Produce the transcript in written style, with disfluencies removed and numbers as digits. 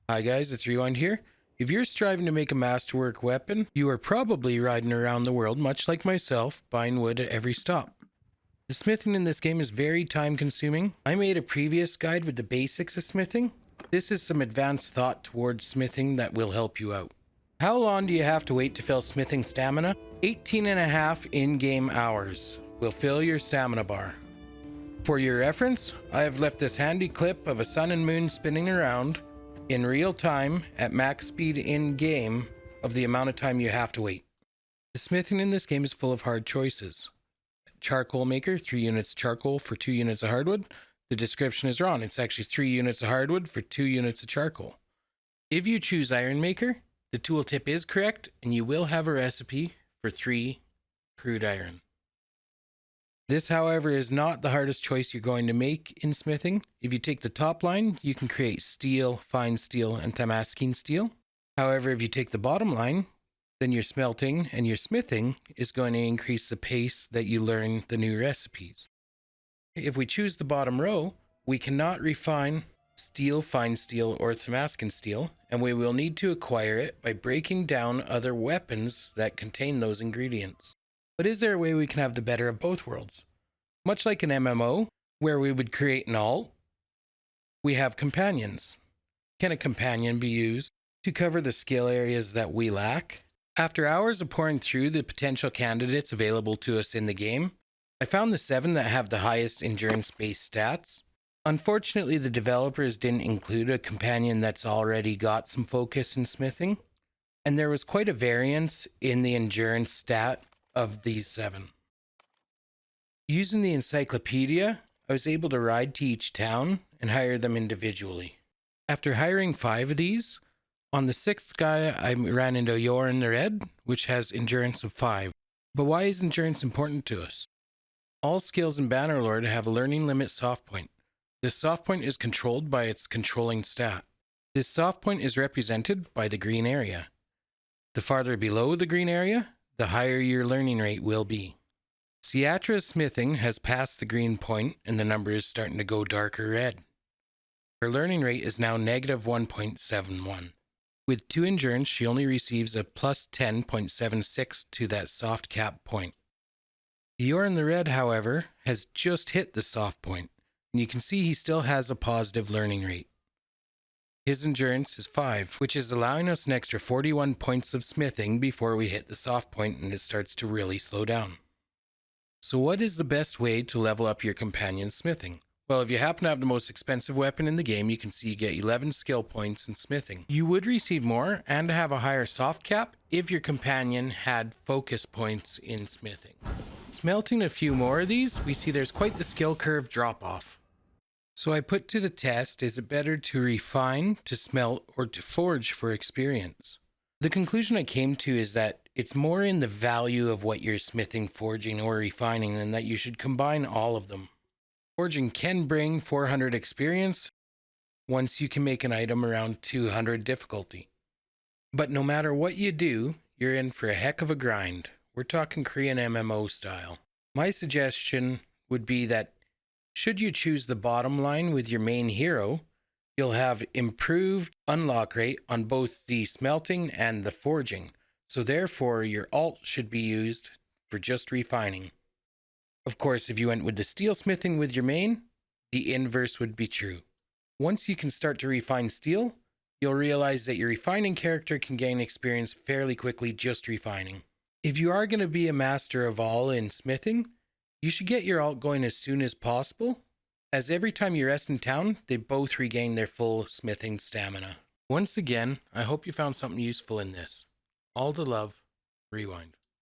Hi guys, it's Rewind here. If you're striving to make a masterwork weapon, you are probably riding around the world much like myself, buying wood at every stop. The smithing in this game is very time consuming. I made a previous guide with the basics of smithing. This is some advanced thought towards smithing that will help you out. How long do you have to wait to fill smithing stamina? 18.5 in-game hours will fill your stamina bar. For your reference, I have left this handy clip of a sun and moon spinning around in real time at max speed in game of the amount of time you have to wait. The smithing in this game is full of hard choices. Charcoal maker, 3 units charcoal for 2 units of hardwood. The description is wrong. It's actually 3 units of hardwood for 2 units of charcoal. If you choose iron maker, the tooltip is correct and you will have a recipe for 3 crude iron. This, however, is not the hardest choice you're going to make in smithing. If you take the top line, you can create steel, fine steel, and Damascene steel. However, if you take the bottom line, then your smelting and your smithing is going to increase the pace that you learn the new recipes. If we choose the bottom row, we cannot refine steel, fine steel, or Damascene steel, and we will need to acquire it by breaking down other weapons that contain those ingredients. But is there a way we can have the better of both worlds? Much like an MMO, where we would create an alt, we have companions. Can a companion be used to cover the skill areas that we lack? After hours of pouring through the potential candidates available to us in the game, I found the 7 that have the highest endurance-based stats. Unfortunately, the developers didn't include a companion that's already got some focus in smithing, and there was quite a variance in the endurance stat of these 7. Using the encyclopedia, I was able to ride to each town and hire them individually. After hiring 5 of these, on the 6th guy I ran into Yorin the Red, which has endurance of 5. But why is endurance important to us? All skills in Bannerlord have a learning limit soft point. This soft point is controlled by its controlling stat. This soft point is represented by the green area. The farther below the green area, the higher your learning rate will be. Ciatra's smithing has passed the green point and the number is starting to go darker red. Her learning rate is now negative 1.71. With 2 endurance, she only receives a plus 10.76 to that soft cap point. Yorin the Red, however, has just hit the soft point, and you can see he still has a positive learning rate. His endurance is 5, which is allowing us an extra 41 points of smithing before we hit the soft point and it starts to really slow down. So what is the best way to level up your companion's smithing? Well, if you happen to have the most expensive weapon in the game, you can see you get 11 skill points in smithing. You would receive more and have a higher soft cap if your companion had focus points in smithing. Smelting a few more of these, we see there's quite the skill curve drop off. So I put to the test, is it better to refine, to smelt, or to forge for experience? The conclusion I came to is that it's more in the value of what you're smithing, forging, or refining, and that you should combine all of them. Forging can bring 400 experience once you can make an item around 200 difficulty. But no matter what you do, you're in for a heck of a grind. We're talking Korean MMO style. My suggestion would be that should you choose the bottom line with your main hero, you'll have improved unlock rate on both the smelting and the forging. So therefore, your alt should be used for just refining. Of course, if you went with the steel smithing with your main, the inverse would be true. Once you can start to refine steel, you'll realize that your refining character can gain experience fairly quickly just refining. If you are going to be a master of all in smithing, you should get your alt going as soon as possible, as every time you rest in town, they both regain their full smithing stamina. Once again, I hope you found something useful in this. All the love, Rewind.